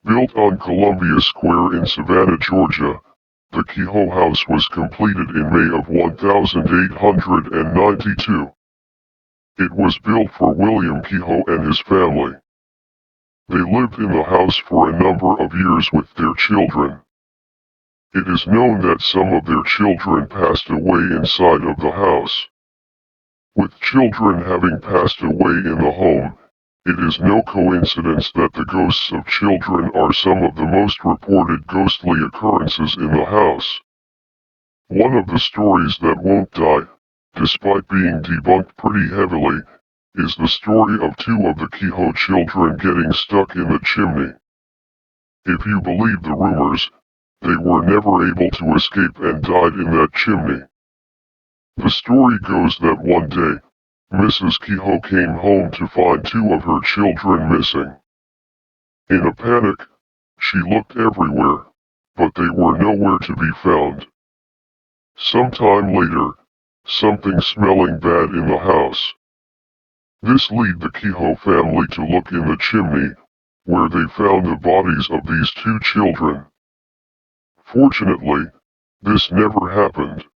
Built on Columbia Square in Savannah, Georgia, the Kehoe house was completed in May of 1892. It was built for William Kehoe and his family. They lived in the house for a number of years with their children. It is known that some of their children passed away inside of the house. With children having passed away in the home, it is no coincidence that the ghosts of children are some of the most reported ghostly occurrences in the house. One of the stories that won't die, despite being debunked pretty heavily, is the story of two of the Kehoe children getting stuck in the chimney. If you believe the rumors, they were never able to escape and died in that chimney. The story goes that one day, Mrs. Kehoe came home to find two of her children missing. In a panic, she looked everywhere, but they were nowhere to be found. Sometime later, something smelling bad in the house. This led the Kehoe family to look in the chimney, where they found the bodies of these two children. Fortunately, this never happened.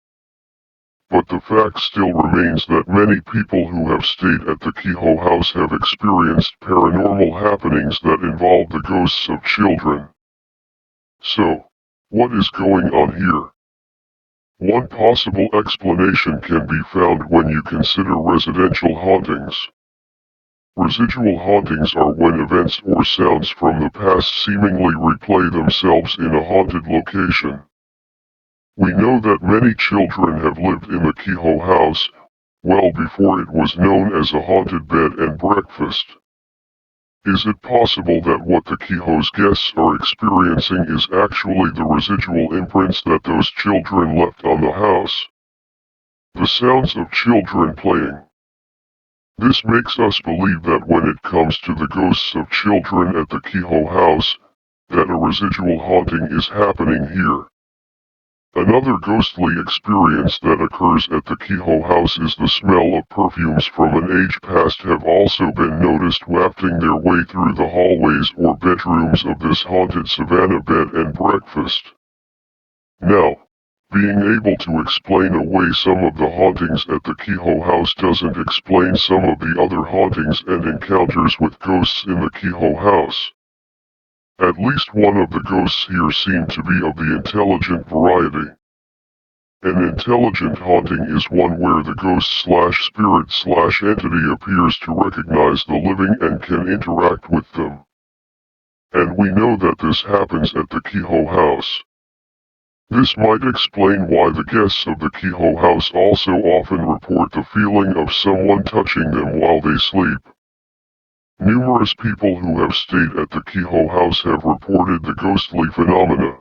But the fact still remains that many people who have stayed at the Kehoe house have experienced paranormal happenings that involve the ghosts of children. So, what is going on here? One possible explanation can be found when you consider residential hauntings. Residual hauntings are when events or sounds from the past seemingly replay themselves in a haunted location. We know that many children have lived in the Kehoe house, well before it was known as a haunted bed and breakfast. Is it possible that what the Kehoe's guests are experiencing is actually the residual imprints that those children left on the house? The sounds of children playing. This makes us believe that when it comes to the ghosts of children at the Kehoe house, that a residual haunting is happening here. Another ghostly experience that occurs at the Kehoe house is the smell of perfumes from an age past have also been noticed wafting their way through the hallways or bedrooms of this haunted Savannah bed and breakfast. Now, being able to explain away some of the hauntings at the Kehoe house doesn't explain some of the other hauntings and encounters with ghosts in the Kehoe house. At least one of the ghosts here seem to be of the intelligent variety. An intelligent haunting is one where the ghost/spirit/entity appears to recognize the living and can interact with them. And we know that this happens at the Kehoe house. This might explain why the guests of the Kehoe house also often report the feeling of someone touching them while they sleep. Numerous people who have stayed at the Kehoe house have reported the ghostly phenomena.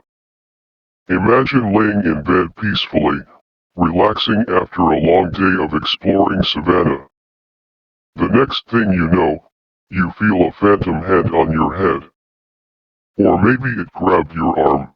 Imagine laying in bed peacefully, relaxing after a long day of exploring Savannah. The next thing you know, you feel a phantom hand on your head. Or maybe it grabbed your arm,